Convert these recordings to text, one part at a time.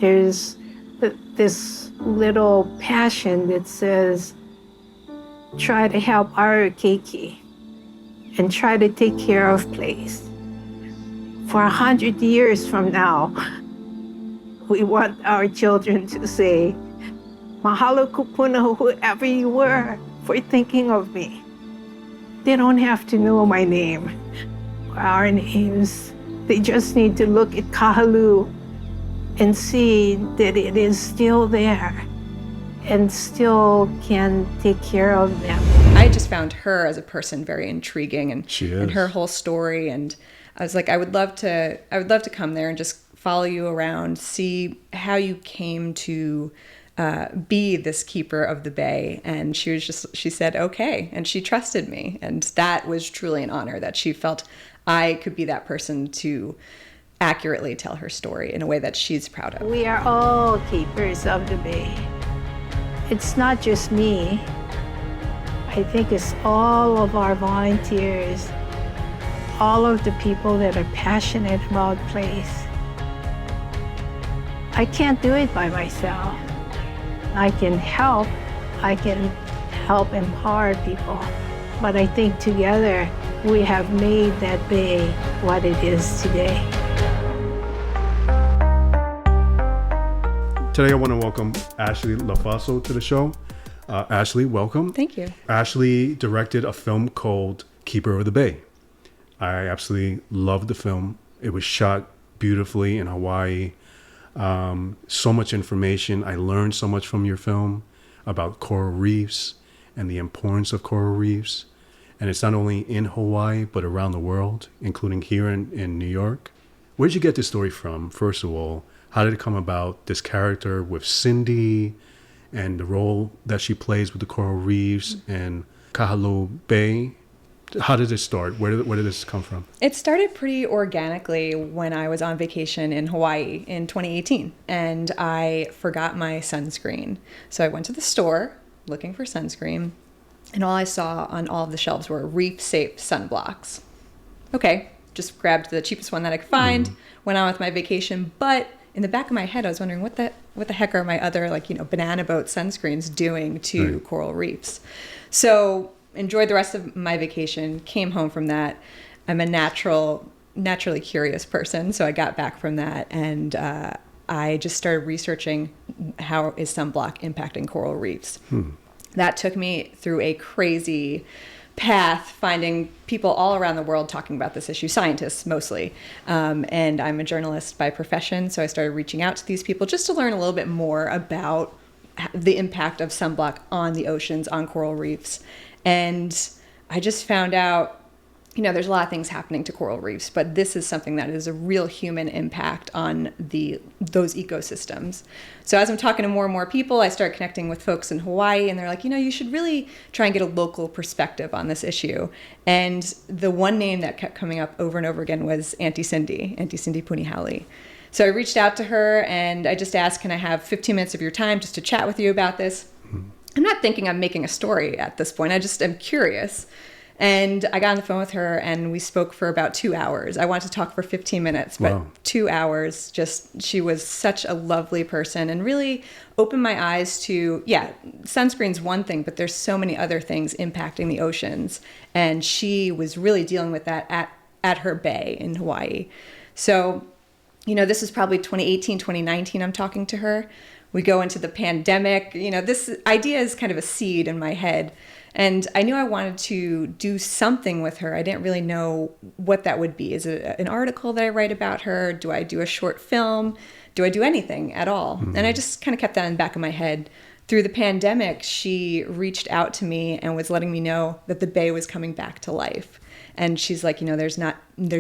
there's this little passion that says, try to help our keiki and try to take care of place. For 100 years from now, we want our children to say, mahalo kupuna, whoever you were, for thinking of me. They don't have to know my name or our names. They just need to look at Kahalu and see that it is still there and still can take care of them. I just found her as a person very intriguing, and her whole story. And I was like, I would love to come there and just follow you around, see how you came to be this keeper of the bay. And she said, okay. And she trusted me. And that was truly an honor, that she felt I could be that person to accurately tell her story in a way that she's proud of. We are all keepers of the bay. It's not just me. I think it's all of our volunteers, all of the people that are passionate about place. I can't do it by myself. I can help empower people. But I think together we have made that bay what it is today. Today I want to welcome Ashley Lofaso to the show. Ashley, welcome. Thank you. Ashley directed a film called Keeper of the Bay. I absolutely loved the film. It was shot beautifully in Hawaii. So much information. I learned so much from your film about coral reefs and the importance of coral reefs. And it's not only in Hawaii, but around the world, including here in New York. Where'd you get this story from, first of all? How did it come about, this character with Cindy and the role that she plays with the coral reefs and kahalu'ubay? How did it start? Where did this come from? It started pretty organically when I was on vacation in Hawaii in 2018, and I forgot my sunscreen. So I went to the store looking for sunscreen, and all I saw on all of the shelves were reef-safe sunblocks. Okay, just grabbed the cheapest one that I could find, went on with my vacation, but in the back of my head, I was wondering what the heck are my other banana boat sunscreens doing to coral reefs? So enjoyed the rest of my vacation, came home from that. I'm a naturally curious person, so I got back from that, and I just started researching how is sunblock impacting coral reefs. That took me through a crazy path, finding people all around the world talking about this issue, scientists mostly. And I'm a journalist by profession, so I started reaching out to these people just to learn a little bit more about the impact of sunblock on the oceans, on coral reefs. And I just found out, there's a lot of things happening to coral reefs, but this is something that is a real human impact on those ecosystems. So as I'm talking to more and more people, I start connecting with folks in Hawaii, and they're like, you should really try and get a local perspective on this issue. And the one name that kept coming up over and over again was Auntie Cindy Punihali. So I reached out to her, and I just asked, can I have 15 minutes of your time just to chat with you about this? I'm not thinking I'm making a story at this point. I just am curious. And I got on the phone with her, and we spoke for about 2 hours. I wanted to talk for 15 minutes, but 2 hours, she was such a lovely person and really opened my eyes to, sunscreen's one thing, but there's so many other things impacting the oceans. And she was really dealing with that at her bay in Hawaii. So, this is probably 2018, 2019, I'm talking to her. We go into the pandemic. This idea is kind of a seed in my head. And I knew I wanted to do something with her. I didn't really know what that would be. Is it an article that I write about her? Do I do a short film? Do I do anything at all? And I just kind of kept that in the back of my head. Through the pandemic, she reached out to me and was letting me know that the bay was coming back to life. And she's like, there's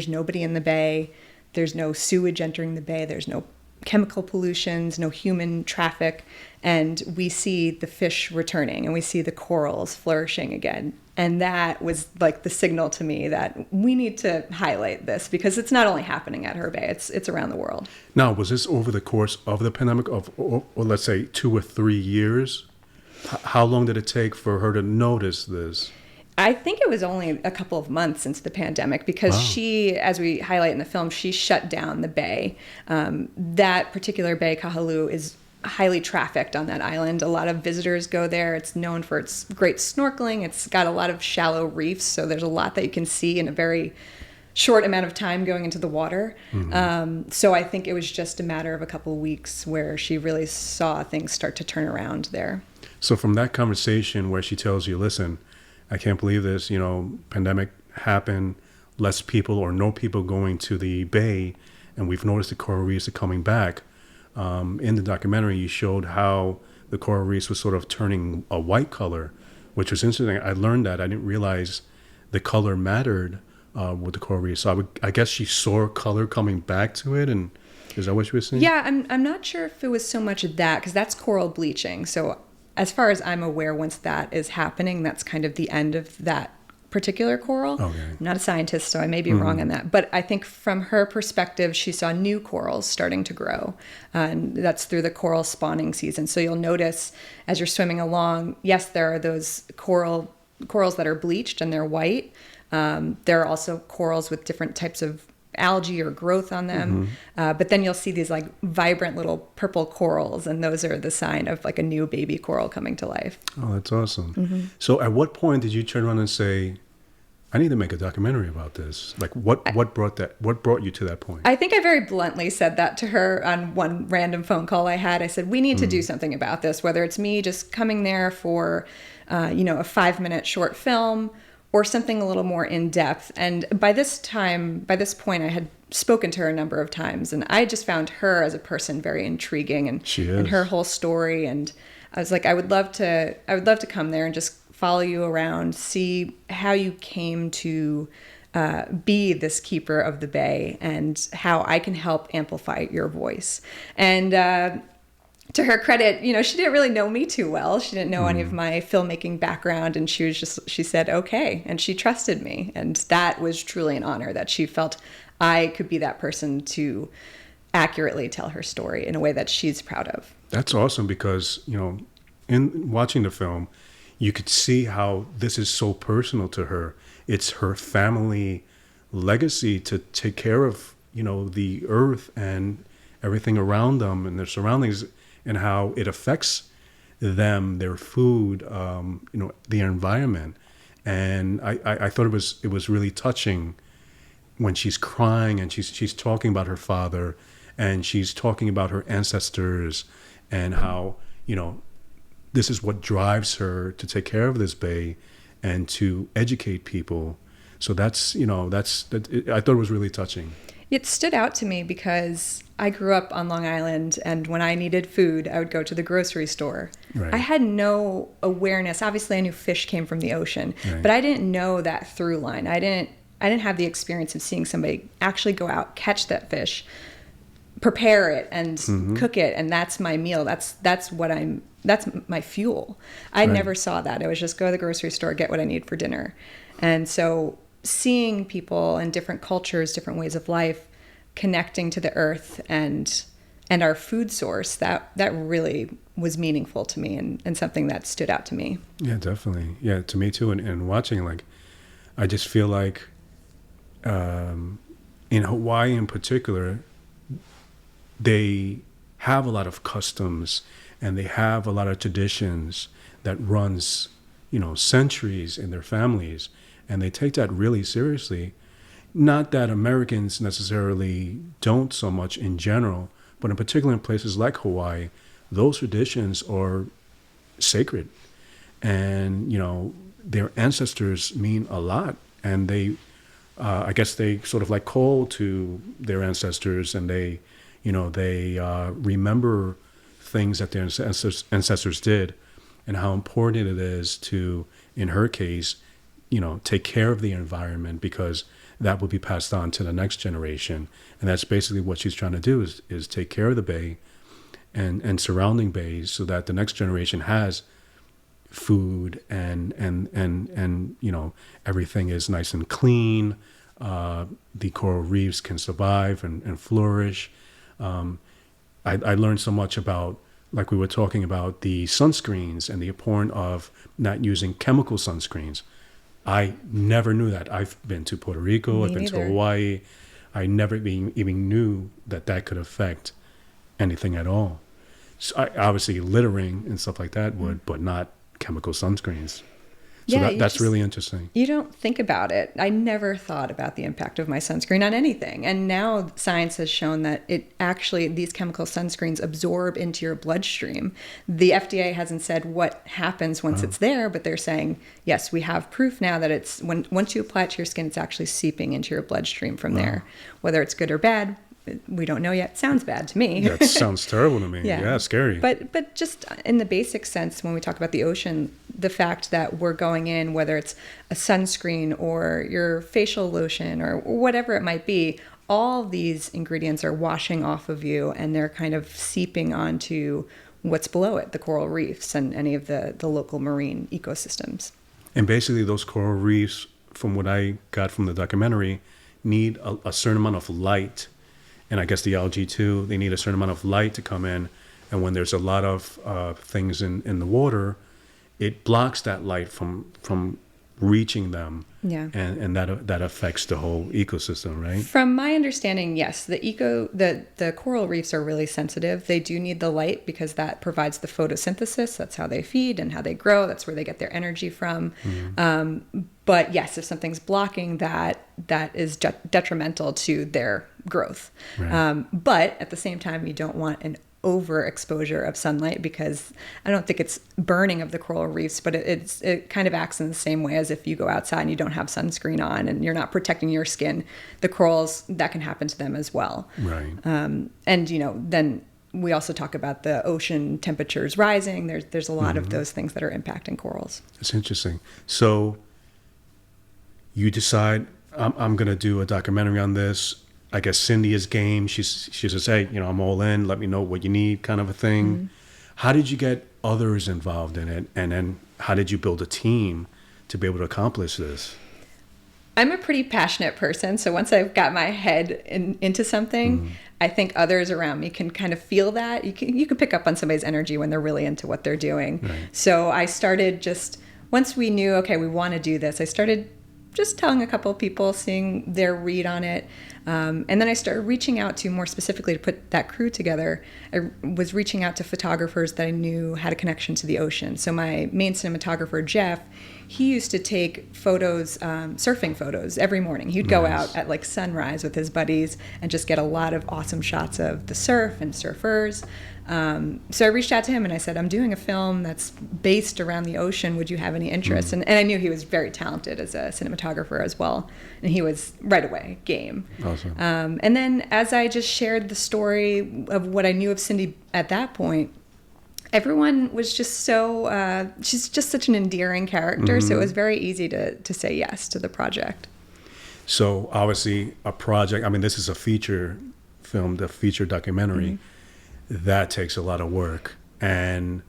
nobody in the bay. There's no sewage entering the bay. There's no chemical pollutions, no human traffic, and we see the fish returning and we see the corals flourishing again. And that was like the signal to me that we need to highlight this, because it's not only happening at her bay, it's around the world. Now, was this over the course of the pandemic or let's say 2 or 3 years? How long did it take for her to notice this? I think it was only a couple of months since the pandemic because Wow. she, as we highlight in the film, she shut down the bay. That particular bay, Kahalu, is highly trafficked on that island. A lot of visitors go there. It's known for its great snorkeling. It's got a lot of shallow reefs, so there's a lot that you can see in a very short amount of time going into the water. So I think it was just a matter of a couple of weeks where she really saw things start to turn around there. So from that conversation where she tells you, listen, I can't believe this, pandemic happened, less people or no people going to the bay, and we've noticed the coral reefs are coming back. In the documentary, you showed how the coral reefs was sort of turning a white color, which was interesting. I learned that. I didn't realize the color mattered with the coral reefs. So I guess she saw color coming back to it, and is that what you were saying? Yeah, I'm not sure if it was so much of that, because that's coral bleaching. So as far as I'm aware, once that is happening, that's kind of the end of that particular coral. Okay. I'm not a scientist, so I may be wrong on that. But I think from her perspective, she saw new corals starting to grow. And that's through the coral spawning season. So you'll notice as you're swimming along, yes, there are those corals that are bleached and they're white. There are also corals with different types of algae or growth on them. But then you'll see these like vibrant little purple corals, and those are the sign of like a new baby coral coming to life. Oh, that's awesome. So at what point did you turn around and say, I need to make a documentary about this? Like what brought you to that point? I think I very bluntly said that to her on one random phone call I had. I said, we need to do something about this, whether it's me just coming there for, a 5-minute short film or something a little more in depth. And by this point, I had spoken to her a number of times, and I just found her as a person very intriguing, and She is. and her whole story. And I was like, I would love to come there and just follow you around, see how you came to be this keeper of the bay, and how I can help amplify your voice. And to her credit, she didn't really know me too well. She didn't know any of my filmmaking background, and she said, okay. And she trusted me. And that was truly an honor that she felt I could be that person to accurately tell her story in a way that she's proud of. That's awesome because, in watching the film, you could see how this is so personal to her. It's her family legacy to take care of, the earth and everything around them and their surroundings, and how it affects them, their food, the environment. And I thought it was really touching when she's crying and she's talking about her father, and she's talking about her ancestors, and how, this is what drives her to take care of this bay and to educate people. So I thought it was really touching. It stood out to me because I grew up on Long Island, and when I needed food, I would go to the grocery store. Right. I had no awareness. Obviously, I knew fish came from the ocean, Right. but I didn't know that through line. I didn't have the experience of seeing somebody actually go out, catch that fish, prepare it, and cook it, and that's my meal. That's my fuel. I Right. never saw that. I was just go to the grocery store, get what I need for dinner. And so seeing people in different cultures, different ways of life, connecting to the earth and our food source, that really was meaningful to me, and something that stood out to me. Yeah, definitely. Yeah, to me too. And watching, I just feel like in Hawaii in particular, they have a lot of customs and they have a lot of traditions that runs, centuries in their families, and they take that really seriously. Not that Americans necessarily don't so much in general, but in particular in places like Hawaii, those traditions are sacred, and their ancestors mean a lot, and they I guess they sort of call to their ancestors, and they remember things that their ancestors did, and how important it is to, in her case, take care of the environment, because that will be passed on to the next generation. And that's basically what she's trying to do, is take care of the bay and surrounding bays, so that the next generation has food and everything is nice and clean. The coral reefs can survive and flourish. I learned so much about, like we were talking about, the sunscreens and the importance of not using chemical sunscreens. I never knew that. I've been to Puerto Rico, Me I've been to neither. Hawaii. I never even knew that that could affect anything at all. So obviously, littering and stuff like that would, but not chemical sunscreens. So Yeah, that's really interesting. You don't think about it. I never thought about the impact of my sunscreen on anything. And now science has shown that these chemical sunscreens absorb into your bloodstream. The FDA hasn't said what happens once it's there, but they're saying, yes, we have proof now that once you apply it to your skin, it's actually seeping into your bloodstream from there. Whether it's good or bad, we don't know yet. Sounds bad to me. That sounds terrible to me. Yeah, scary. But just in the basic sense, when we talk about the ocean, the fact that we're going in, whether it's a sunscreen or your facial lotion or whatever it might be, all these ingredients are washing off of you and they're kind of seeping onto what's below it, the coral reefs and any of the local marine ecosystems. And basically, those coral reefs, from what I got from the documentary, need a certain amount of light. And I guess the algae too, they need a certain amount of light to come in. And when there's a lot of things in the water, it blocks that light from reaching them. Yeah. And that affects the whole ecosystem, right? From my understanding, yes, the coral reefs are really sensitive. They do need the light because that provides the photosynthesis. That's how they feed and how they grow. That's where they get their energy from. But yes, if something's blocking that is detrimental to their growth. Right. But at the same time, you don't want an overexposure of sunlight because I don't think it's burning of the coral reefs, but it kind of acts in the same way as if you go outside and you don't have sunscreen on and you're not protecting your skin. The corals, that can happen to them as well. Right. And then we also talk about the ocean temperatures rising. There's a lot of those things that are impacting corals. It's interesting. So you decide, I'm going to do a documentary on this. I guess Cindy is game. She says, hey, I'm all in. Let me know what you need, kind of a thing. How did you get others involved in it? And then how did you build a team to be able to accomplish this? I'm a pretty passionate person. So once I've got my head into something, I think others around me can kind of feel that. You can pick up on somebody's energy when they're really into what they're doing. Right. So I started once we knew, okay, we want to do this, I started just telling a couple of people, seeing their read on it. And then I started reaching out to, more specifically to put that crew together, I was reaching out to photographers that I knew had a connection to the ocean. So my main cinematographer, Jeff, he used to take photos, surfing photos every morning. He'd go out at like sunrise with his buddies and just get a lot of awesome shots of the surf and surfers. So I reached out to him and I said, I'm doing a film that's based around the ocean. Would you have any interest? And I knew he was very talented as a cinematographer as well. And he was right away game. Awesome. And then as I just shared the story of what I knew of Cindy at that point, everyone was just she's just such an endearing character. So it was very easy to say yes to the project. So obviously a project, this is a feature film, the feature documentary. That takes a lot of work, and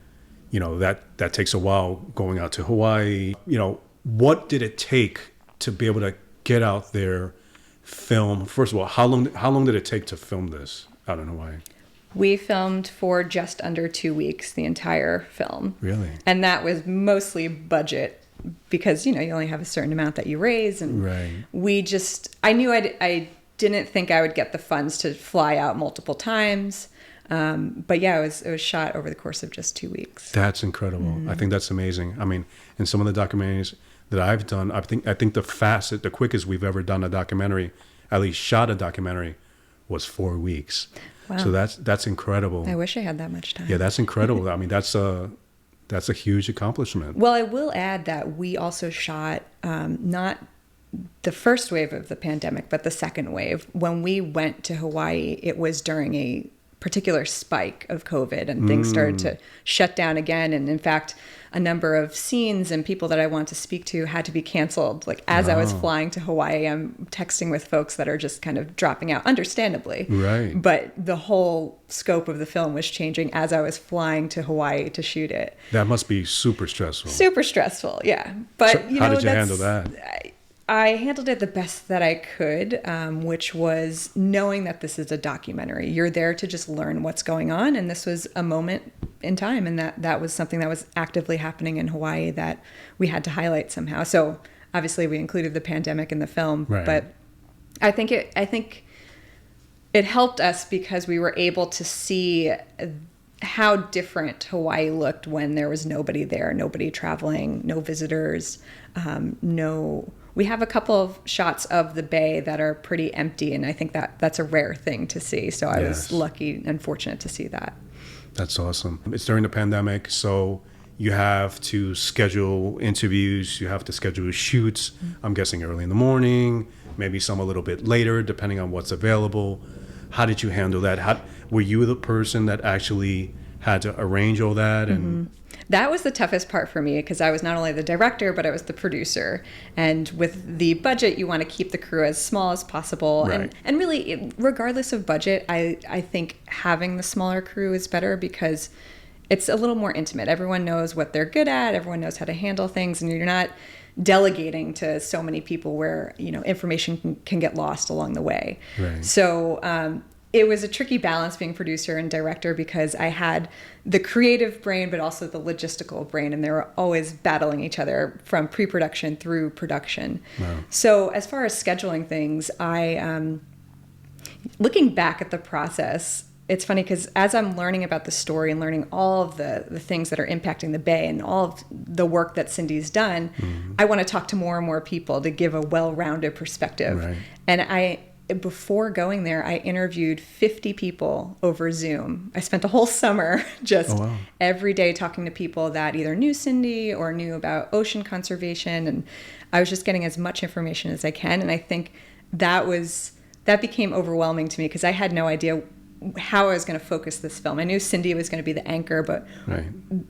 that takes a while going out to Hawaii. What did it take to be able to get out there, film? First of all, how long did it take to film this out in Hawaii? We filmed for just under 2 weeks, the entire film. Really? And that was mostly budget because you only have a certain amount that you raise, and right. I knew I didn't think I would get the funds to fly out multiple times. But yeah, it was shot over the course of just 2 weeks. That's incredible. I think that's amazing. In some of the documentaries that I've done, I think the quickest we've ever done a documentary, at least shot a documentary, was 4 weeks. Wow. So that's incredible. I wish I had that much time. Yeah, that's incredible. That's a huge accomplishment. Well, I will add that we also shot not the first wave of the pandemic, but the second wave. When we went to Hawaii, it was during a particular spike of COVID and things started to shut down again. And in fact, a number of scenes and people that I want to speak to had to be canceled. Like as I was flying to Hawaii, I'm texting with folks that are just kind of dropping out, understandably. Right. But the whole scope of the film was changing as I was flying to Hawaii to shoot it. That must be super stressful. Super stressful, yeah. But so how did you handle that? I handled it the best that I could, which was knowing that this is a documentary. You're there to just learn what's going on, and this was a moment in time, and that was something that was actively happening in Hawaii that we had to highlight somehow. So obviously we included the pandemic in the film, Right. but I think it helped us because we were able to see how different Hawaii looked when there was nobody there, nobody traveling, no visitors, we have a couple of shots of the bay that are pretty empty, and I think that's a rare thing to see. So I was lucky and fortunate to see that. That's awesome. It's during the pandemic, so you have to schedule interviews, you have to schedule shoots, I'm guessing early in the morning, maybe some a little bit later, depending on what's available. How did you handle that? Were you the person that actually had to arrange all that? And That was the toughest part for me because I was not only the director, but I was the producer. And with the budget, you want to keep the crew as small as possible. Right. And really, regardless of budget, I think having the smaller crew is better because it's a little more intimate. Everyone knows what they're good at. Everyone knows how to handle things. And you're not delegating to so many people where, information can get lost along the way. Right. So it was a tricky balance being producer and director because I had the creative brain, but also the logistical brain, and they were always battling each other from pre-production through production. Wow. So as far as scheduling things, looking back at the process, it's funny because as I'm learning about the story and learning all of the things that are impacting the bay and all of the work that Cindy's done, I want to talk to more and more people to give a well-rounded perspective. Right. And before going there, I interviewed 50 people over Zoom. I spent a whole summer just every day talking to people that either knew Cindy or knew about ocean conservation. And I was just getting as much information as I can. And I think that became overwhelming to me because I had no idea how I was going to focus this film. I knew Cindy was going to be the anchor, but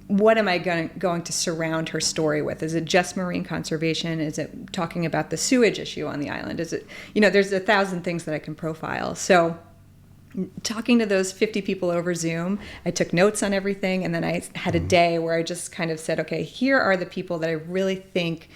what am I going to surround her story with? Is it just marine conservation? Is it talking about the sewage issue on the island? Is it, there's 1,000 things that I can profile. So talking to those 50 people over Zoom, I took notes on everything. And then I had a day where I just kind of said, okay, here are the people that I really think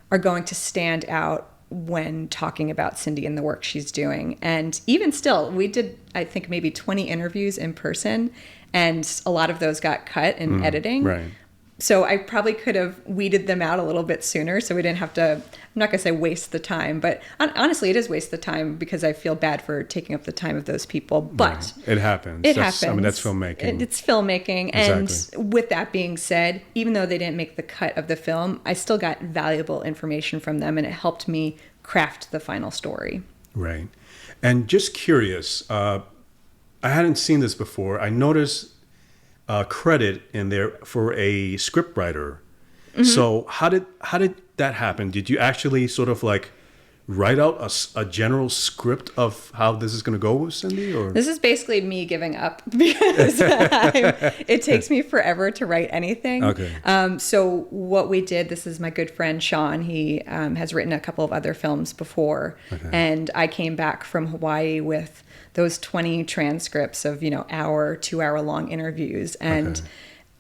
are going to stand out when talking about Cindy and the work she's doing. And even still, we did, I think, maybe 20 interviews in person, and a lot of those got cut in editing. Right. So I probably could have weeded them out a little bit sooner so we didn't have to, I'm not going to say waste the time, but honestly, it is waste the time because I feel bad for taking up the time of those people. But it happens. I mean, that's filmmaking. It's filmmaking. Exactly. And with that being said, even though they didn't make the cut of the film, I still got valuable information from them, and it helped me craft the final story. Right. And just curious, I hadn't seen this before. I noticed credit in there for a scriptwriter. So how did that happen? Did you actually sort of like write out a general script of how this is going to go with Cindy? Or this is basically me giving up because it takes me forever to write anything. Okay. So what we did, this is my good friend Sean. He has written a couple of other films before, and I came back from Hawaii with those 20 transcripts of 2-hour long interviews, and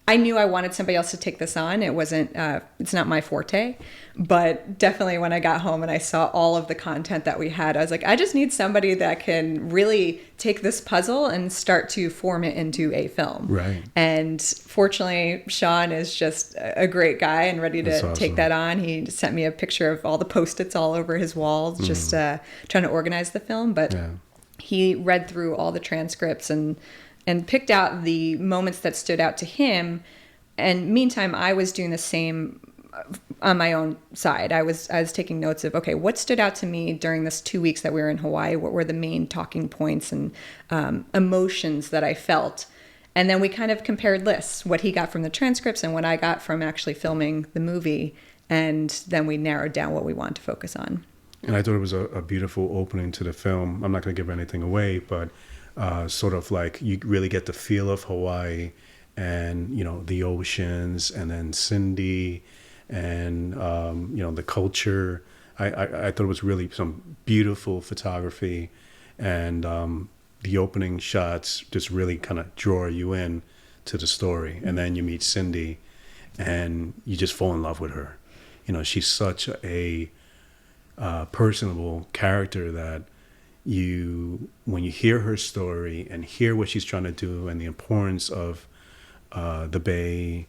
I knew I wanted somebody else to take this on. It wasn't, it's not my forte, but definitely when I got home and I saw all of the content that we had, I was like, I just need somebody that can really take this puzzle and start to form it into a film. Right. And fortunately, Sean is just a great guy and ready to take that on. He sent me a picture of all the Post-its all over his walls, just trying to organize the film. But he read through all the transcripts and picked out the moments that stood out to him. And meantime, I was doing the same on my own side. I was taking notes of, okay, what stood out to me during this 2 weeks that we were in Hawaii? What were the main talking points and emotions that I felt? And then we kind of compared lists, what he got from the transcripts and what I got from actually filming the movie. And then we narrowed down what we wanted to focus on. And I thought it was a beautiful opening to the film. I'm not going to give anything away, but sort of like you really get the feel of Hawaii and, the oceans, and then Cindy and, the culture. I thought it was really some beautiful photography, and the opening shots just really kind of draw you in to the story. And then you meet Cindy and you just fall in love with her. She's such a personable character that when you hear her story and hear what she's trying to do and the importance of the bay,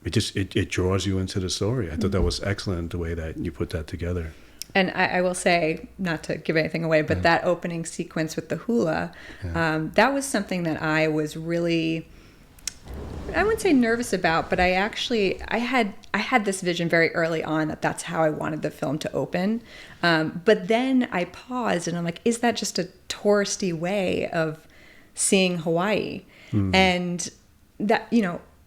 it draws you into the story. I thought that was excellent the way that you put that together. And I will say, not to give anything away, but that opening sequence with the hula, that was something that I was really, I wouldn't say nervous about, but I had this vision very early on that that's how I wanted the film to open. But then I paused and I'm like, is that just a touristy way of seeing Hawaii? And that,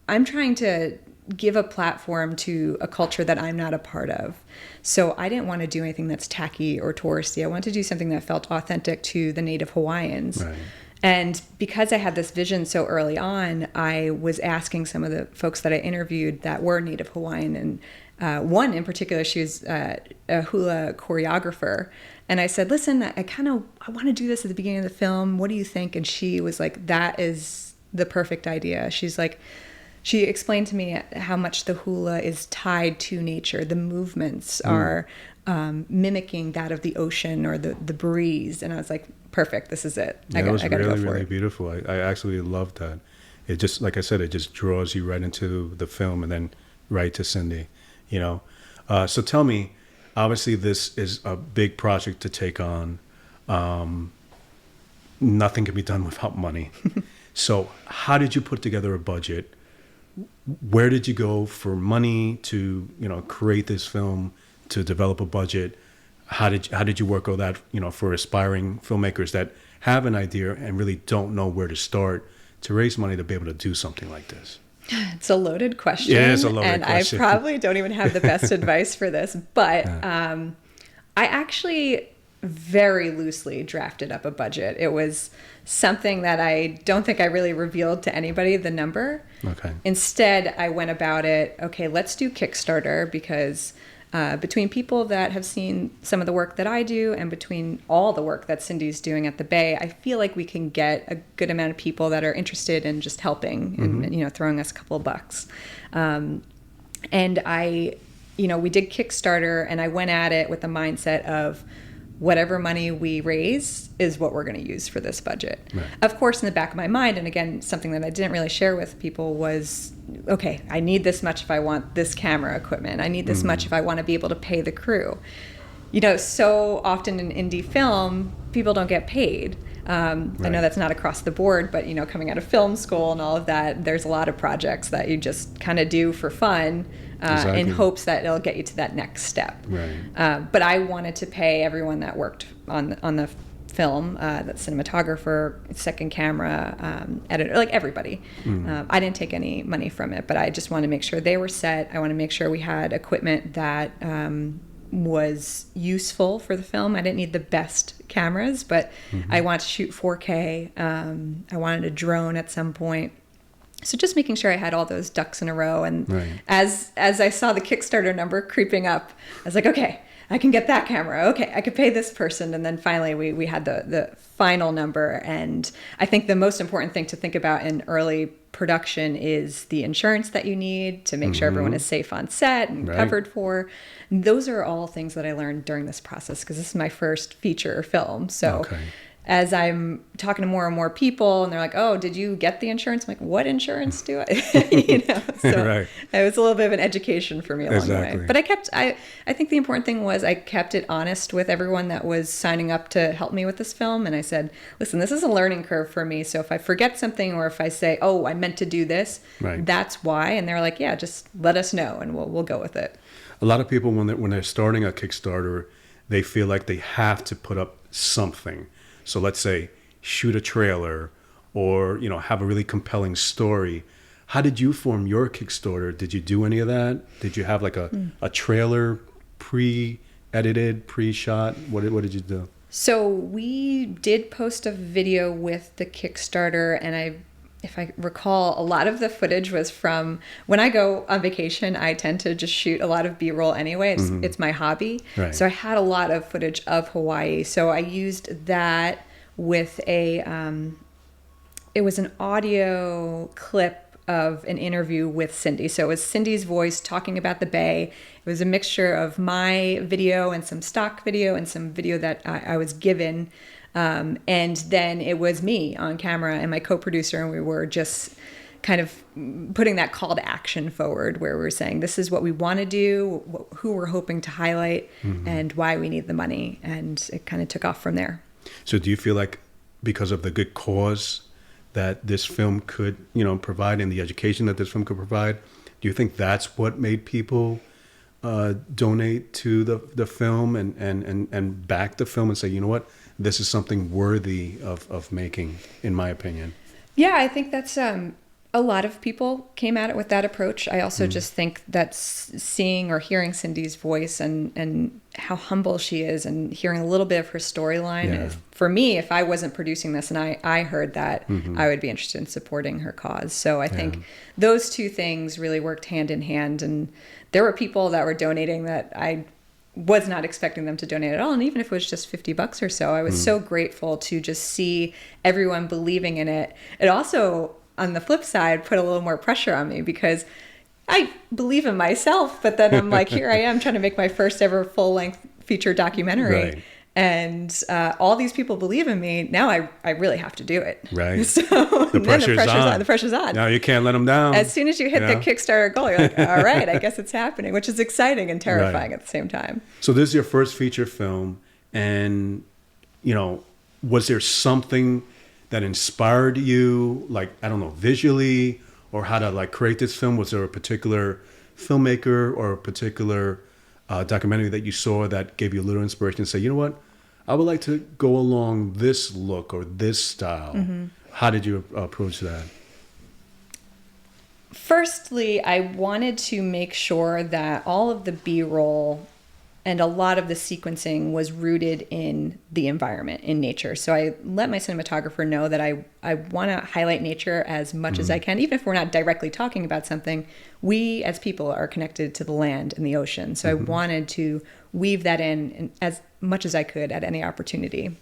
I'm trying to give a platform to a culture that I'm not a part of. So I didn't want to do anything that's tacky or touristy. I wanted to do something that felt authentic to the native Hawaiians. Right. And because I had this vision so early on, I was asking some of the folks that I interviewed that were native Hawaiian, and one in particular, she was a hula choreographer. And I said, listen, I want to do this at the beginning of the film. What do you think? And she was like, that is the perfect idea. She's like, she explained to me how much the hula is tied to nature. The movements are mimicking that of the ocean or the breeze. And I was like, perfect, this is it. Yeah, I got was to go really, for really it. beautiful. I actually loved that. It just, like I said, it just draws you right into the film and then right to Cindy, So tell me, obviously this is a big project to take on. Nothing can be done without money. So how did you put together a budget? Where did you go for money to, create this film, to develop a budget? How did you work all that, for aspiring filmmakers that have an idea and really don't know where to start to raise money to be able to do something like this? It's a loaded question. Yeah, it's a loaded and question. I probably don't even have the best advice for this, but I actually very loosely drafted up a budget. It was something that I don't think I really revealed to anybody, the number. Okay. Instead, I went about it, okay, let's do Kickstarter, because between people that have seen some of the work that I do and between all the work that Cindy's doing at the Bay, I feel like we can get a good amount of people that are interested in just helping and, throwing us a couple of bucks. And I, we did Kickstarter, and I went at it with the mindset of whatever money we raise is what we're going to use for this budget. Right. Of course, in the back of my mind, and again, something that I didn't really share with people was, okay, I need this much if I want this camera equipment. I need this much if I want to be able to pay the crew. So often in indie film, people don't get paid. I know that's not across the board, but, coming out of film school and all of that, there's a lot of projects that you just kind of do for fun. Exactly. In hopes that it'll get you to that next step. Right. But I wanted to pay everyone that worked on the film, the cinematographer, second camera, editor, like everybody. I didn't take any money from it, but I just wanted to make sure they were set. I want to make sure we had equipment that was useful for the film. I didn't need the best cameras, but I wanted to shoot 4K. I wanted a drone at some point. So just making sure I had all those ducks in a row. And as I saw the Kickstarter number creeping up, I was like, okay, I can get that camera. Okay, I could pay this person. And then finally we had the final number. And I think the most important thing to think about in early production is the insurance that you need to make sure everyone is safe on set and covered for. And those are all things that I learned during this process, because this is my first feature film. So as I'm talking to more and more people and they're like, oh, did you get the insurance? I'm like, what insurance do I, So it was a little bit of an education for me along the way. But I think the important thing was I kept it honest with everyone that was signing up to help me with this film. And I said, listen, this is a learning curve for me. So if I forget something, or if I say, oh, I meant to do this, that's why. And they're like, yeah, just let us know and we'll go with it. A lot of people, when they're starting a Kickstarter, they feel like they have to put up something. So let's say shoot a trailer or, have a really compelling story. How did you form your Kickstarter? Did you do any of that? Did you have like a trailer pre-edited, pre-shot? What did you do? So we did post a video with the Kickstarter, and if I recall, a lot of the footage was from when I go on vacation. I tend to just shoot a lot of B-roll anyway. It's my hobby. So I had a lot of footage of Hawaii. So I used that with it was an audio clip of an interview with Cindy. So it was Cindy's voice talking about the Bay. It was a mixture of my video and some stock video and some video that I was given. And then it was me on camera and my co-producer, and we were just kind of putting that call to action forward, where we're saying this is what we want to do, who we're hoping to highlight, and why we need the money. And it kind of took off from there. So do you feel like because of the good cause that this film could, provide, and the education that this film could provide, do you think that's what made people donate to the film and back the film and say, you know what, this is something worthy of making, in my opinion? Yeah, I think that's a lot of people came at it with that approach. I also just think that seeing or hearing Cindy's voice and how humble she is, and hearing a little bit of her storyline, for me, if I wasn't producing this and I heard that, I would be interested in supporting her cause. So I think those two things really worked hand in hand. And there were people that were donating that I was not expecting them to donate at all. And even if it was just $50 or so, I was so grateful to just see everyone believing in it. It also, on the flip side, put a little more pressure on me, because I believe in myself, but then I'm like, here I am trying to make my first ever full-length feature documentary. Right. And all these people believe in me. Now I really have to do it. Right. So The pressure's on. The pressure's on. No, you can't let them down. As soon as you hit the Kickstarter goal, you're like, all right, I guess it's happening, which is exciting and terrifying at the same time. So this is your first feature film, and, was there something that inspired you, like, I don't know, visually, or how to create this film? Was there a particular filmmaker or a particular documentary that you saw that gave you a little inspiration to say, you know what, I would like to go along this look or this style? How did you approach that? Firstly, I wanted to make sure that all of the B-roll and a lot of the sequencing was rooted in the environment, in nature. So I let my cinematographer know that I want to highlight nature as much as I can. Even if we're not directly talking about something, we as people are connected to the land and the ocean. So I wanted to weave that in as much as I could at any opportunity.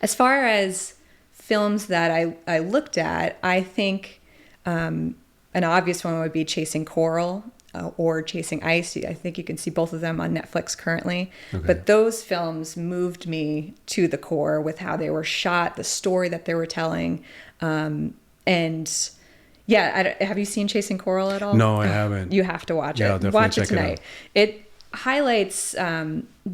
As far as films that I looked at, I think an obvious one would be Chasing Coral, or Chasing Ice. I think you can see both of them on Netflix currently. Okay. But those films moved me to the core with how they were shot, the story that they were telling. And have you seen Chasing Coral at all? No, I haven't. You have to watch it. I'll definitely watch it check tonight. It highlights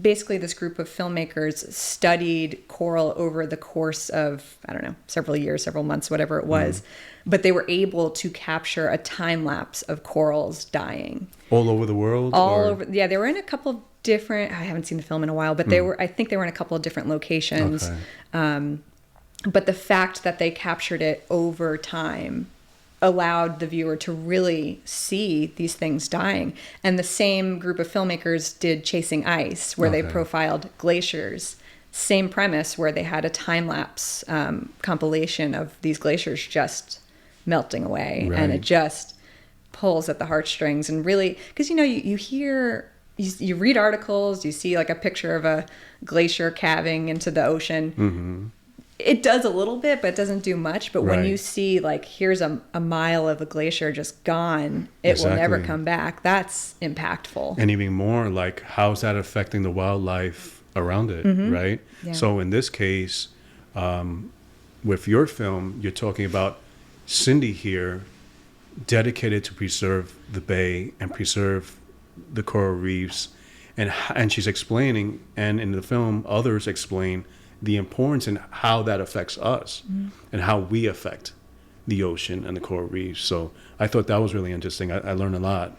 basically this group of filmmakers studied coral over the course of, I don't know, several years, several months, whatever it was. But they were able to capture a time lapse of corals dying. All over the world? All over. Yeah, they were in a couple of different, I haven't seen the film in a while, but I think they were in a couple of different locations. Okay. But the fact that they captured it over time allowed the viewer to really see these things dying. And the same group of filmmakers did Chasing Ice, where they profiled glaciers. Same premise, where they had a time-lapse compilation of these glaciers just melting away. Right. And it just pulls at the heartstrings. And really, because, you hear, you read articles, you see like a picture of a glacier calving into the ocean. It does a little bit, but it doesn't do much. But when you see, like, here's a mile of a glacier just gone, it will never come back, that's impactful. And even more, like, how's that affecting the wildlife around it, right? Yeah. So in this case, with your film, you're talking about Cindy here, dedicated to preserve the bay and preserve the coral reefs. And she's explaining, and in the film, others explain the importance and how that affects us and how we affect the ocean and the coral reefs. So I thought that was really interesting. I learned a lot,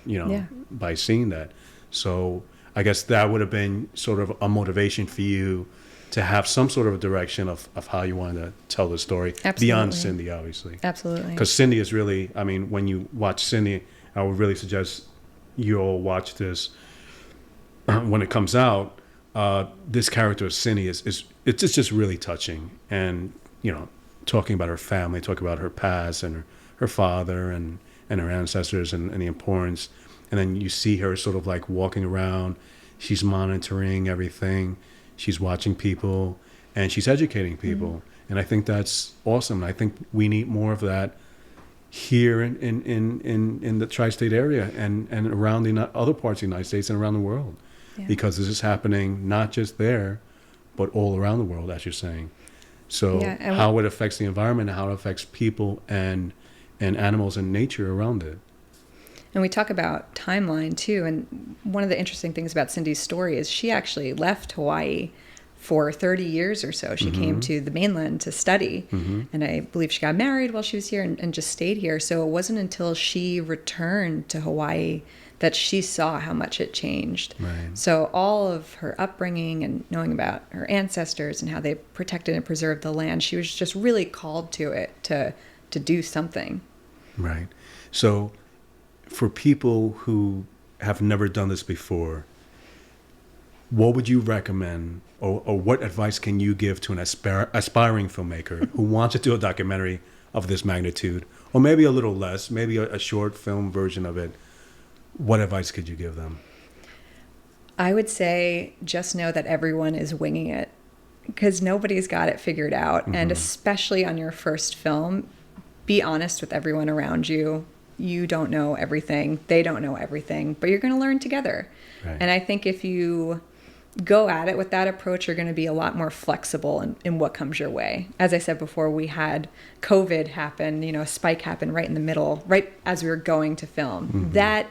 by seeing that. So I guess that would have been sort of a motivation for you to have some sort of a direction of how you wanted to tell the story. Absolutely. Beyond Cindy, obviously. Absolutely. Because Cindy is really, when you watch Cindy, I would really suggest you all watch this when it comes out. This character of Cindy it's just really touching, and talking about her family, talking about her past and her father and her ancestors and the importance, and then you see her sort of like walking around, she's monitoring everything, she's watching people, and she's educating people, and I think that's awesome. I think we need more of that here in the tri-state area and around the other parts of the United States and around the world. Yeah. Because this is happening not just there, but all around the world, as you're saying. So how it affects the environment and how it affects people and and animals and nature around it. And we talk about timeline too. And one of the interesting things about Cindy's story is she actually left Hawaii for 30 years or so. She came to the mainland to study. And I believe she got married while she was here and just stayed here. So it wasn't until she returned to Hawaii that she saw how much it changed. Right. So all of her upbringing and knowing about her ancestors and how they protected and preserved the land, she was just really called to it to do something. Right. So for people who have never done this before, what would you recommend, or what advice can you give to an aspiring filmmaker who wants to do a documentary of this magnitude, or maybe a little less, maybe a short film version of it? What advice could you give them? I would say just know that everyone is winging it, because nobody's got it figured out. And especially on your first film, be honest with everyone around you. You don't know everything. They don't know everything, but you're going to learn together. Right. And I think if you go at it with that approach, you're going to be a lot more flexible in what comes your way. As I said before, we had COVID happen, a spike happened right in the middle, right as we were going to film. That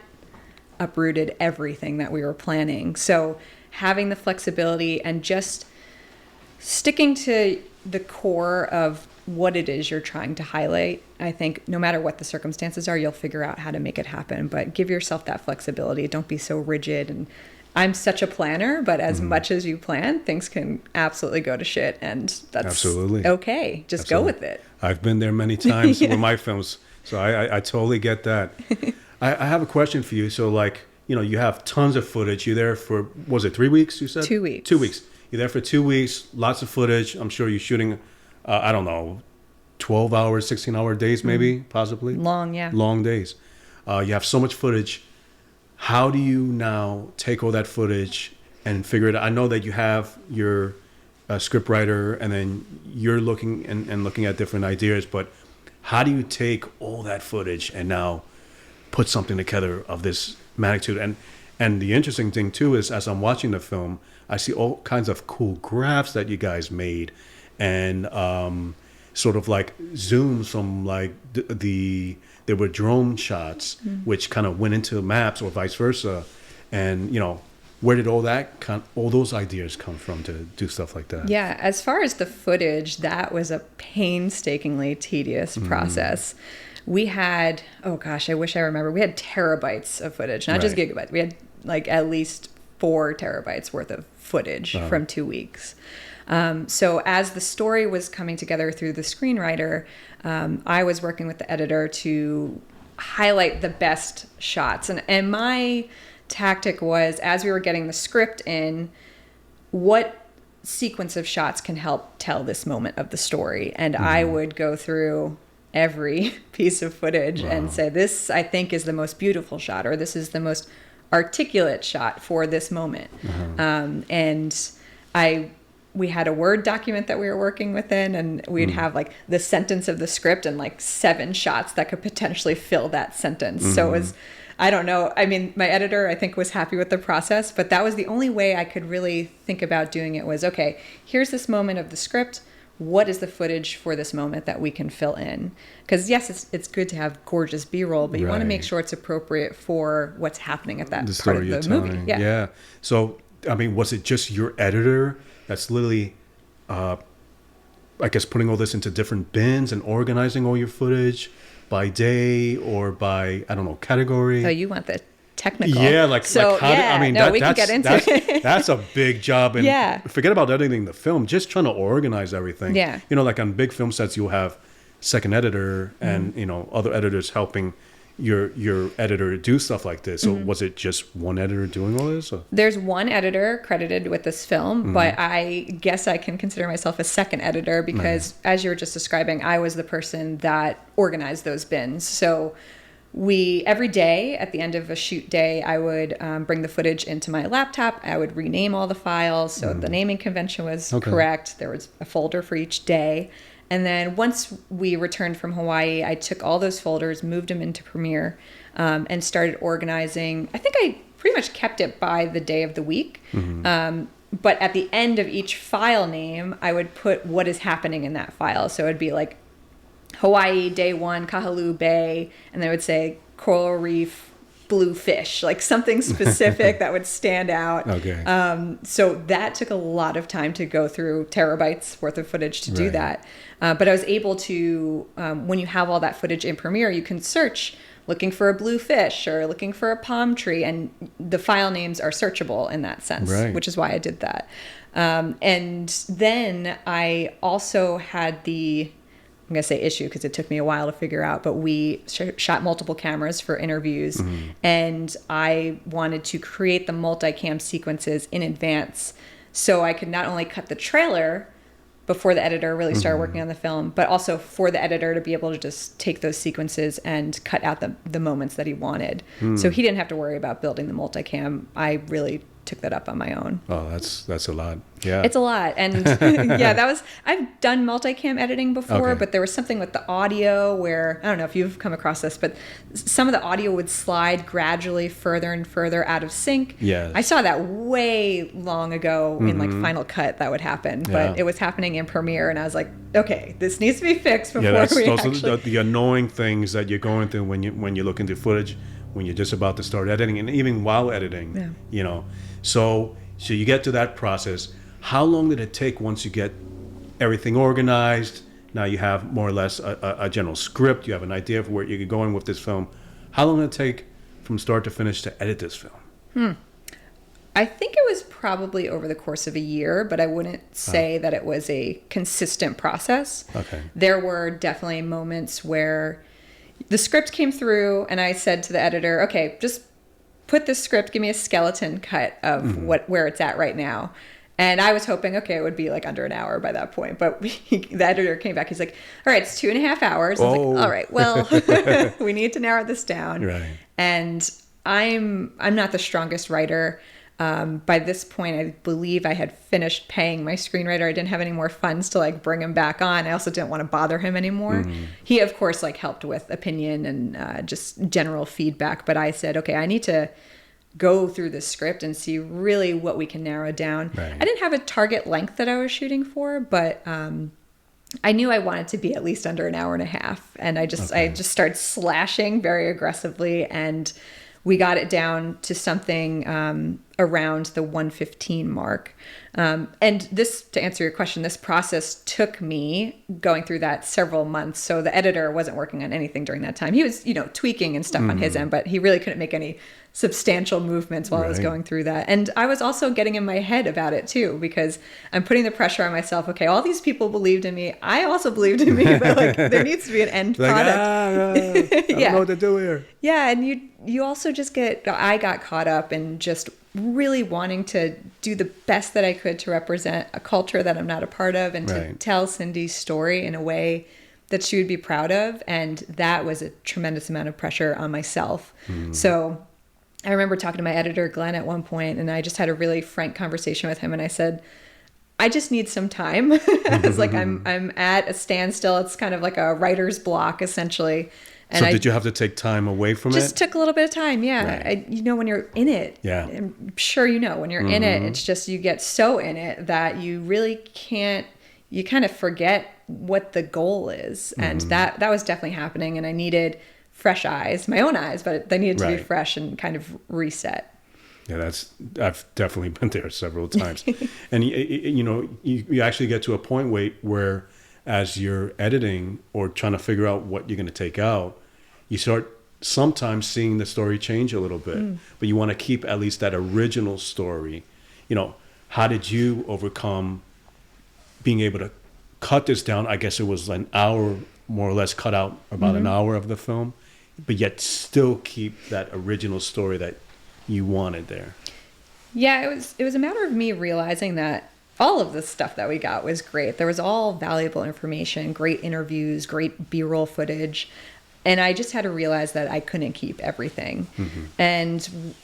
uprooted everything that we were planning. So having the flexibility and just sticking to the core of what it is you're trying to highlight, I think no matter what the circumstances are, you'll figure out how to make it happen. But give yourself that flexibility. Don't be so rigid. And I'm such a planner, but as much as you plan, things can absolutely go to shit. And that's Absolutely. okay. Just go with it. I've been there many times with my films, so I totally get that. I have a question for you. So you have tons of footage. You're there for, was it 3 weeks you said? 2 weeks. 2 weeks. You're there for 2 weeks, lots of footage. I'm sure you're shooting, 12 hours, 16-hour days maybe, possibly? Long, yeah. Long days. You have so much footage. How do you now take all that footage and figure it out? I know that you have your script writer, and then you're looking and looking at different ideas, but how do you take all that footage and now put something together of this magnitude? And the interesting thing too is, as I'm watching the film, I see all kinds of cool graphs that you guys made, and sort of like zooms from like there were drone shots which kind of went into maps or vice versa. And where did all those ideas come from to do stuff like that? Yeah, as far as the footage, that was a painstakingly tedious process. We had, oh gosh, I wish I remember, we had terabytes of footage, not just gigabytes. We had like at least 4 terabytes worth of footage from 2 weeks. So as the story was coming together through the screenwriter, I was working with the editor to highlight the best shots. And my tactic was, as we were getting the script in, what sequence of shots can help tell this moment of the story? And I would go through every piece of footage and say, this I think is the most beautiful shot, or this is the most articulate shot for this moment. And we had a Word document that we were working within, and we'd have like the sentence of the script and like 7 shots that could potentially fill that sentence. So it was, I don't know. I mean, my editor, I think, was happy with the process, but that was the only way I could really think about doing it was, okay, here's this moment of the script. What is the footage for this moment that we can fill in? Because yes, it's good to have gorgeous B-roll, but you want to make sure it's appropriate for what's happening at that part of the movie. Yeah. So, I mean, was it just your editor that's literally, I guess, putting all this into different bins and organizing all your footage by day or by, I don't know, category? So you want the technical. Yeah, we can get into it. That's a big job. And Yeah. forget about editing the film, just trying to organize everything. Yeah. Like on big film sets, you'll have second editor and, other editors helping your editor do stuff like this. So was it just one editor doing all this? Or? There's one editor credited with this film, but I guess I can consider myself a second editor because, as you were just describing, I was the person that organized those bins. So every day at the end of a shoot day, I would bring the footage into my laptop. I would rename all the files. So the naming convention was correct. There was a folder for each day. And then once we returned from Hawaii, I took all those folders, moved them into Premiere, and started organizing. I think I pretty much kept it by the day of the week. But at the end of each file name, I would put what is happening in that file. So it'd be like Hawaii, day one, kahalu'ubay, and then I would say coral reef, blue fish, like something specific that would stand out. Okay. So that took a lot of time to go through terabytes worth of footage to do Right. that. But I was able to, when you have all that footage in Premiere, you can search looking for a blue fish or looking for a palm tree, and the file names are searchable in that sense, Right. which is why I did that. And then I also had I'm going to say issue because it took me a while to figure out, but we shot multiple cameras for interviews, and I wanted to create the multicam sequences in advance so I could not only cut the trailer before the editor really started working on the film, but also for the editor to be able to just take those sequences and cut out the moments that he wanted. So he didn't have to worry about building the multicam. I really took that up on my own. Oh, that's a lot. Yeah. It's a lot. And yeah, I've done multicam editing before, Okay. but there was something with the audio where, I don't know if you've come across this, but some of the audio would slide gradually further and further out of sync. Yes. I saw that way long ago in like Final Cut that would happen, but Yeah. it was happening in Premiere, and I was like, okay, this needs to be fixed before Yeah, those actually... are the annoying things that you're going through when you look into footage, when you're just about to start editing, and even while editing. Yeah. You know, so you get to that process. How long did it take once you get everything organized? Now you have more or less a general script. You have an idea of where you're going with this film. How long did it take from start to finish to edit this film? I think it was probably over the course of a year, but I wouldn't say that it was a consistent process. Okay. There were definitely moments where the script came through and I said to the editor, okay, just put this script, give me a skeleton cut of where it's at right now. And I was hoping, okay, it would be like under an hour by that point. But the editor came back. He's like, all right, it's 2.5 hours. I was like, all right, well, we need to narrow this down. Right. And I'm not the strongest writer. By this point, I believe I had finished paying my screenwriter. I didn't have any more funds to like bring him back on. I also didn't want to bother him anymore. He, of course, like helped with opinion and just general feedback. But I said, okay, I need to go through the script and see really what we can narrow down. Right. I didn't have a target length that I was shooting for, but I knew I wanted to be at least under an hour and a half. And I just started slashing very aggressively, and we got it down to something around the 1:15 mark. And this, to answer your question, this process took me going through that several months. So the editor wasn't working on anything during that time. He was, tweaking and stuff on his end, but he really couldn't make any substantial movements while I was Right. going through that. And I was also getting in my head about it too, because I'm putting the pressure on myself. Okay, all these people believed in me. I also believed in me, but like there needs to be an end product. I don't know what to do here. Yeah, and you also just I got caught up in just really wanting to do the best that I could to represent a culture that I'm not a part of, and to Right. tell Cindy's story in a way that she would be proud of. And that was a tremendous amount of pressure on myself. So I remember talking to my editor, Glenn, at one point, and I just had a really frank conversation with him. And I said, I just need some time. It's like I'm at a standstill. It's kind of like a writer's block, essentially. And So did you have to take time away from just it? took a little bit of time. Yeah. Right. When you're in it, Yeah. I'm sure when you're in it, it's just, you get so in it that you really can't, you kind of forget what the goal is. And that was definitely happening. And I needed fresh eyes, my own eyes, but they needed to be Right. fresh and kind of reset. Yeah, I've definitely been there several times. And you actually get to a point where as you're editing or trying to figure out what you're going to take out, you start sometimes seeing the story change a little bit, but you want to keep at least that original story. How did you overcome being able to cut this down? I guess it was an hour, more or less, cut out about an hour of the film, but yet still keep that original story that you wanted there. Yeah, it was a matter of me realizing that all of the stuff that we got was great. There was all valuable information, great interviews, great B-roll footage. And I just had to realize that I couldn't keep everything. And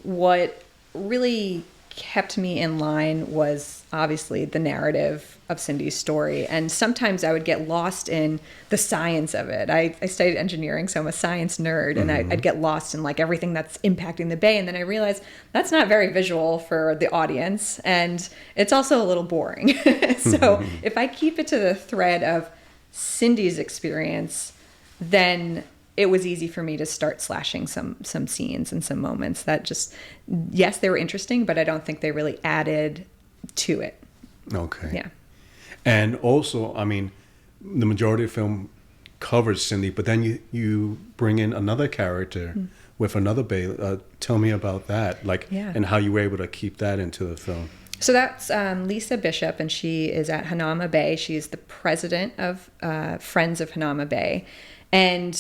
what really kept me in line was obviously the narrative of Cindy's story. And sometimes I would get lost in the science of it. I studied engineering, so I'm a science nerd, and I'd get lost in like everything that's impacting the bay. And then I realized that's not very visual for the audience, and it's also a little boring. So if I keep it to the thread of Cindy's experience, then it was easy for me to start slashing some scenes and some moments that just, yes, they were interesting, but I don't think they really added to it. Okay. Yeah. And also, I mean, the majority of the film covers Cindy, but then you bring in another character with another Bay. Tell me about that, like, and how you were able to keep that into the film. So that's Lisa Bishop, and she is at Hanauma Bay. She's the president of Friends of Hanauma Bay. And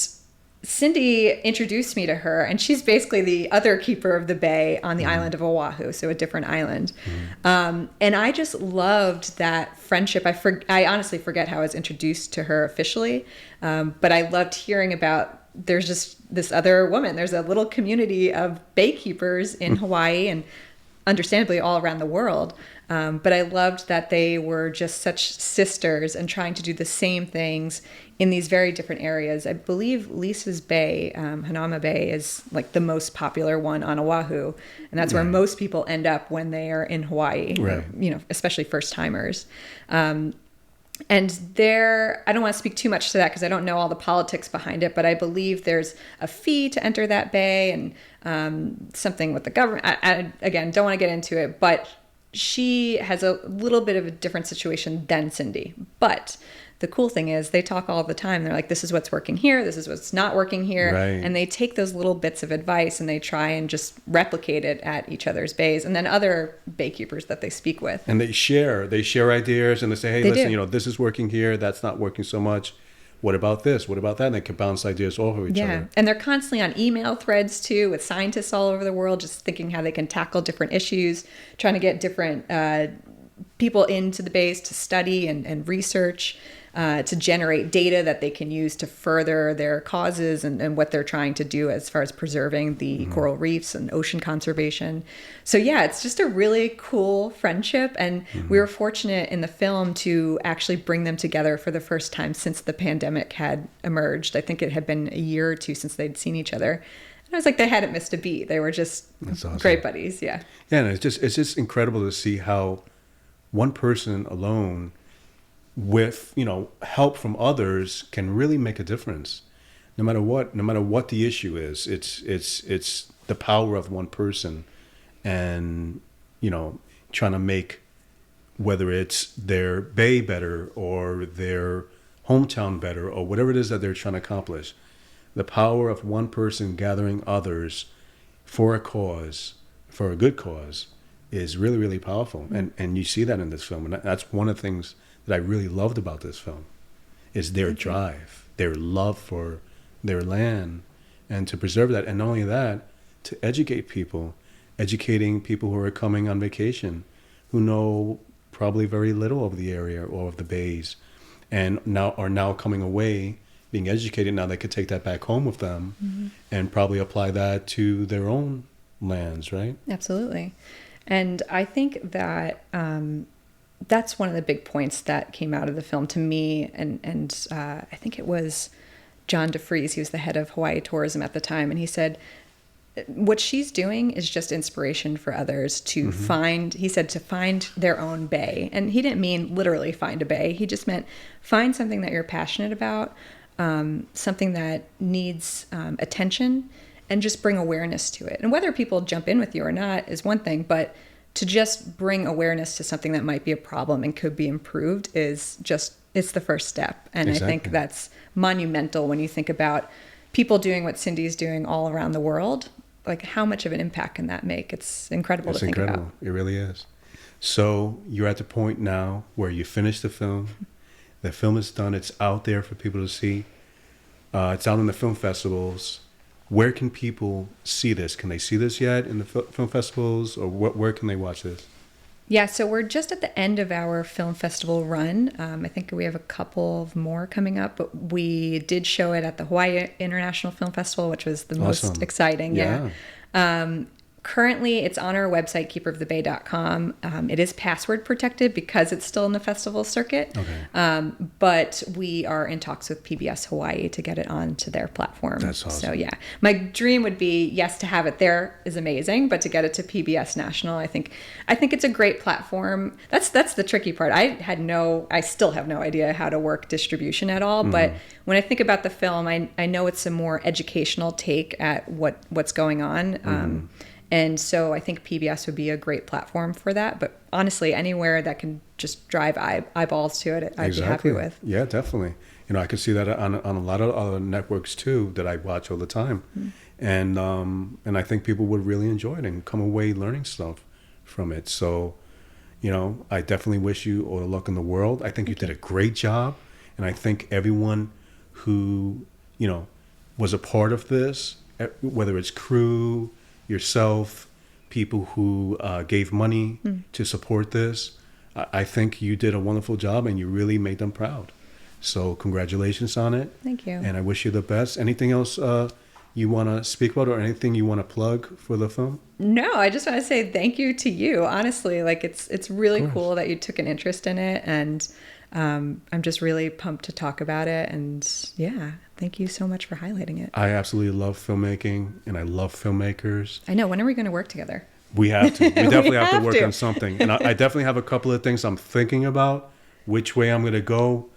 Cindy introduced me to her, and she's basically the other keeper of the bay on the island of Oahu, so a different island. And I just loved that friendship. I honestly forget how I was introduced to her officially, but I loved hearing about there's just this other woman. There's a little community of baykeepers in Hawaii and understandably all around the world. But I loved that they were just such sisters and trying to do the same things in these very different areas. I believe Lisa's Bay, Hanauma Bay, is like the most popular one on Oahu. And that's where most people end up when they are in Hawaii, especially first timers. And there, I don't want to speak too much to that because I don't know all the politics behind it, but I believe there's a fee to enter that bay and something with the government. I again, don't want to get into it, but she has a little bit of a different situation than Cindy. But the cool thing is they talk all the time. They're like, this is what's working here. This is what's not working here. Right. And they take those little bits of advice and they try and just replicate it at each other's bays and then other baykeepers that they speak with. And they share ideas and they say, hey, They listen, do. this is working here. That's not working so much. What about this? What about that? And they can bounce ideas off of each other. And they're constantly on email threads too with scientists all over the world, just thinking how they can tackle different issues, trying to get different people into the base to study and research, to generate data that they can use to further their causes and what they're trying to do as far as preserving the coral reefs and ocean conservation. So yeah, it's just a really cool friendship. And we were fortunate in the film to actually bring them together for the first time since the pandemic had emerged. I think it had been a year or two since they'd seen each other. And I was like, they hadn't missed a beat. They were just awesome. Great buddies. Yeah. Yeah, and it's just incredible to see how one person alone with help from others can really make a difference. No matter what the issue is, it's the power of one person, and trying to make, whether it's their bay better or their hometown better or whatever it is that they're trying to accomplish, the power of one person gathering others for a cause, for a good cause, is really, really powerful. And you see that in this film, and that's one of the things that I really loved about this film, is their drive, their love for their land, and to preserve that. And not only that, to educating people who are coming on vacation, who know probably very little of the area or of the bays, and are now coming away, being educated. Now they could take that back home with them and probably apply that to their own lands, right? Absolutely. And I think that that's one of the big points that came out of the film to me. And I think it was John DeFries. He was the head of Hawaii tourism at the time. And he said, what she's doing is just inspiration for others to find their own bay. And he didn't mean literally find a bay. He just meant find something that you're passionate about, something that needs attention, and just bring awareness to it. And whether people jump in with you or not is one thing, but to just bring awareness to something that might be a problem and could be improved it's the first step. And Exactly. I think that's monumental when you think about people doing what Cindy's doing all around the world. Like, how much of an impact can that make? It's incredible to think about. It really is. So you're at the point now where you finish the film. The film is done. It's out there for people to see. It's out in the film festivals. Where can people see this? Can they see this yet in the film festivals, or where can they watch this? Yeah, so we're just at the end of our film festival run. I think we have a couple more coming up, but we did show it at the Hawaii International Film Festival, which was the most exciting. Yeah. Currently, it's on our website, keeperofthebay.com. It is password protected because it's still in the festival circuit. Okay. But we are in talks with PBS Hawaii to get it onto their platform. That's awesome. So yeah, my dream would be, yes, to have it there is amazing, but to get it to PBS National, I think it's a great platform. That's the tricky part. I still have no idea how to work distribution at all. But when I think about the film, I know it's a more educational take at what's going on. And so I think PBS would be a great platform for that. But honestly, anywhere that can just drive eyeballs to it, I'd be happy with. Yeah, definitely. I can see that on a lot of other networks too that I watch all the time. And I think people would really enjoy it and come away learning stuff from it. So, I definitely wish you all the luck in the world. I think you did a great job. And I think everyone who, was a part of this, whether it's crew, yourself, people who gave money to support this, I think you did a wonderful job and you really made them proud. So congratulations on it. Thank you. And I wish you the best. Anything else you want to speak about or anything you want to plug for the film? No, I just want to say thank you to you. Honestly, like it's really cool that you took an interest in it, and I'm just really pumped to talk about it. And yeah, thank you so much for highlighting it. I absolutely love filmmaking and I love filmmakers. I know. When are we going to work together? We have to. We definitely have to work on something. And I definitely have a couple of things I'm thinking about. Which way I'm going to go,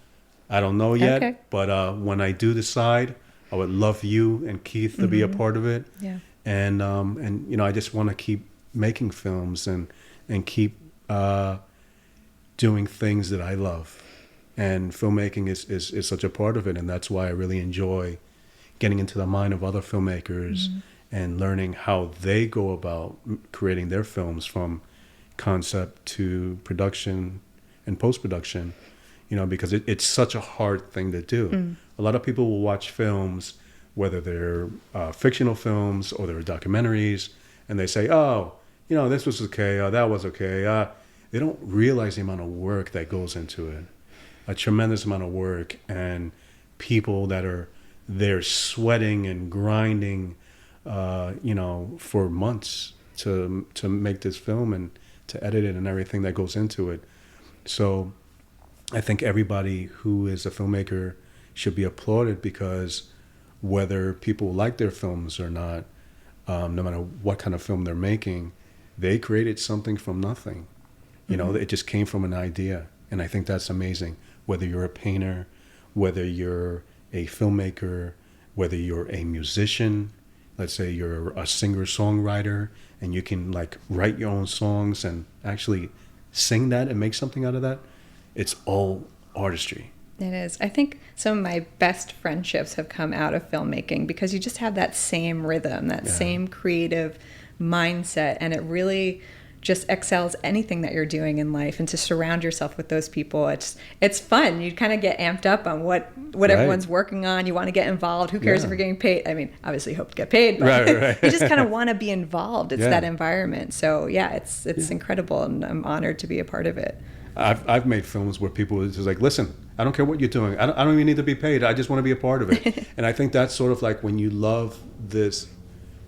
I don't know yet. Okay. But when I do decide, I would love you and Keith to be a part of it. Yeah. And I just want to keep making films and keep doing things that I love. And filmmaking is such a part of it. And that's why I really enjoy getting into the mind of other filmmakers and learning how they go about creating their films from concept to production and post-production, because it's such a hard thing to do. A lot of people will watch films, whether they're fictional films or they're documentaries, and they say, oh, this was okay, that was okay. They don't realize the amount of work that goes into it, a tremendous amount of work, and people that are there sweating and grinding, for months to make this film and to edit it and everything that goes into it. So I think everybody who is a filmmaker should be applauded, because whether people like their films or not, no matter what kind of film they're making, they created something from nothing. It just came from an idea. And I think that's amazing. Whether you're a painter, whether you're a filmmaker, whether you're a musician, let's say you're a singer-songwriter and you can write your own songs and actually sing that and make something out of that, it's all artistry. It is. I think some of my best friendships have come out of filmmaking because you just have that same rhythm, that same creative mindset, and it really just excels anything that you're doing in life. And to surround yourself with those people, it's fun. You kind of get amped up on what everyone's working on. You want to get involved. Who cares if you're getting paid? I mean, obviously you hope to get paid, but you just kind of want to be involved. It's that environment. So yeah, it's incredible, and I'm honored to be a part of it. I've made films where people are just like, listen, I don't care what you're doing. I don't even need to be paid. I just want to be a part of it. And I think that's sort of like when you love this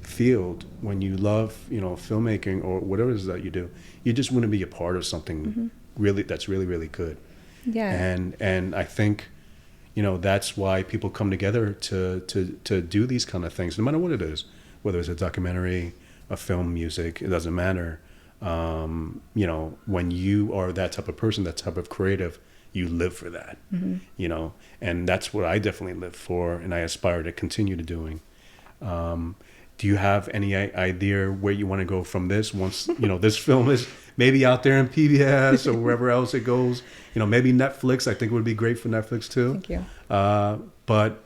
field, when you love, filmmaking or whatever it is that you do, you just want to be a part of something really that's really, really good. Yeah. And I think, that's why people come together to do these kind of things, no matter what it is, whether it's a documentary, a film, music, it doesn't matter. When you are that type of person, that type of creative, you live for that, and that's what I definitely live for, and I aspire to continue to doing. Do you have any idea where you want to go from this once, this film is maybe out there in PBS or wherever else it goes? Maybe Netflix. I think it would be great for Netflix too. Thank you. But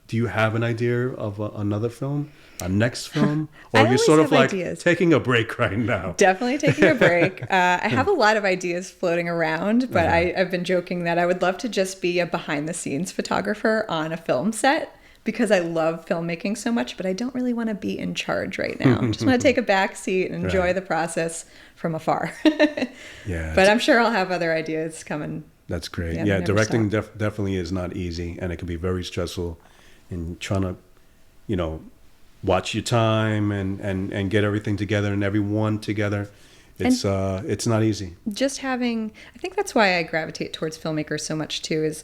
do you have an idea of another film, a next film? Or I you're always sort of have like ideas. taking a break right now? Definitely taking a break. I have a lot of ideas floating around, but I've been joking that I would love to just be a behind-the-scenes photographer on a film set, because I love filmmaking so much, but I don't really want to be in charge right now. Just want to take a back seat and enjoy the process from afar. Yeah. But I'm sure I'll have other ideas coming. That's great. Yeah, Yeah, never directing definitely is not easy, and it can be very stressful. And trying to, watch your time and get everything together and everyone together. It's not easy. Just having, I think that's why I gravitate towards filmmakers so much too, is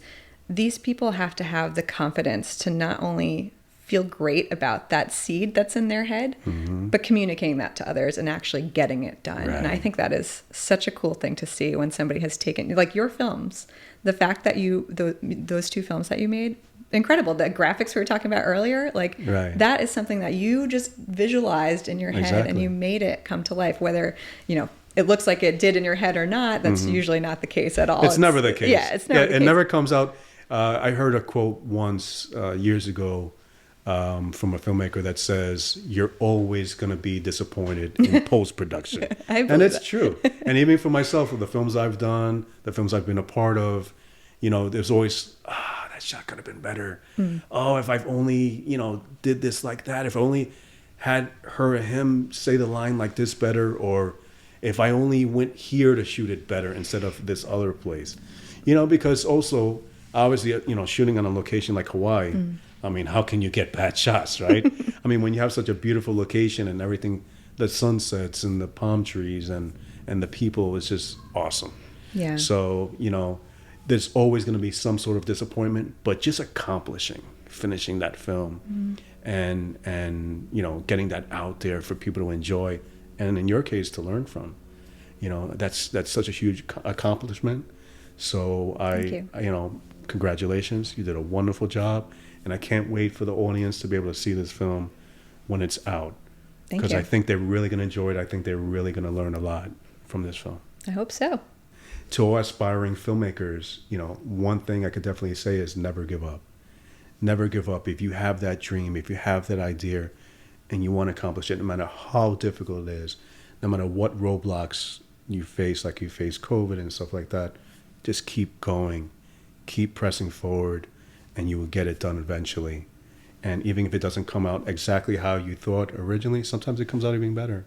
these people have to have the confidence to not only feel great about that seed that's in their head, but communicating that to others and actually getting it done. Right. And I think that is such a cool thing to see when somebody has taken, like your films, the fact that those two films that you made, incredible. The graphics we were talking about earlier, like Right. that is something that you just visualized in your head and Exactly. you made it come to life, whether, it looks like it did in your head or not. That's usually not the case at all. It's never the case. Yeah, it's never the it case. never comes out. I heard a quote once years ago from a filmmaker that says, "You're always going to be disappointed in post-production." I And believe it's that. true. And even for myself, with the films I've done, the films I've been a part of, there's always, that shot could have been better. Oh, if I've only, did this like that, if I only had her or him say the line like this better, or if I only went here to shoot it better instead of this other place. Because also, obviously, shooting on a location like Hawaii, I mean, how can you get bad shots, right? I mean, when you have such a beautiful location and everything, the sunsets and the palm trees and the people, is just awesome. Yeah. So, there's always going to be some sort of disappointment, but just finishing that film and getting that out there for people to enjoy, and in your case, to learn from. That's such a huge accomplishment. So Thank you. Congratulations. You did a wonderful job. And I can't wait for the audience to be able to see this film when it's out. Thank Because you. I think they're really going to enjoy it. I think they're really going to learn a lot from this film. I hope so. To all aspiring filmmakers, one thing I could definitely say is never give up. Never give up. If you have that dream, if you have that idea, and you want to accomplish it, no matter how difficult it is, no matter what roadblocks you face, like you face COVID and stuff like that, just keep going, keep pressing forward, and you will get it done eventually. And even if it doesn't come out exactly how you thought originally, sometimes it comes out even better.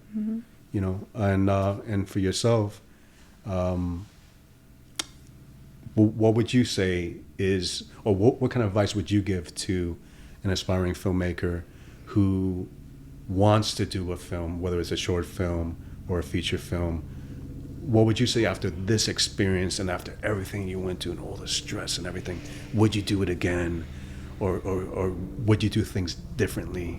And for yourself, what would you say is, or what kind of advice would you give to an aspiring filmmaker who wants to do a film, whether it's a short film or a feature film? What would you say after this experience and after everything you went to and all the stress and everything? Would you do it again, or would you do things differently?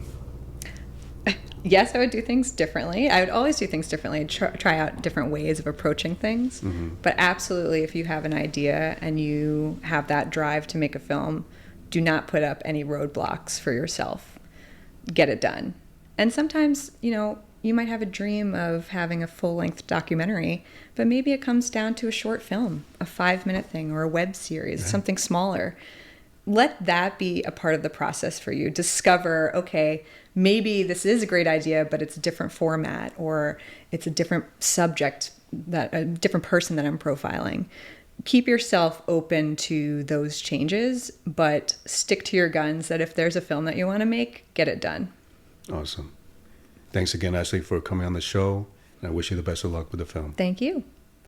Yes, I would do things differently. I would always do things differently, try out different ways of approaching things. But absolutely, if you have an idea and you have that drive to make a film, do not put up any roadblocks for yourself. Get it done. And sometimes, you might have a dream of having a full-length documentary, but maybe it comes down to a short film, a 5-minute thing, or a web series, something smaller. Let that be a part of the process for you. Discover, okay, maybe this is a great idea, but it's a different format, or it's a different subject, a different person that I'm profiling. Keep yourself open to those changes, but stick to your guns that if there's a film that you want to make, get it done. Awesome. Thanks again, Ashley, for coming on the show, and I wish you the best of luck with the film. Thank you.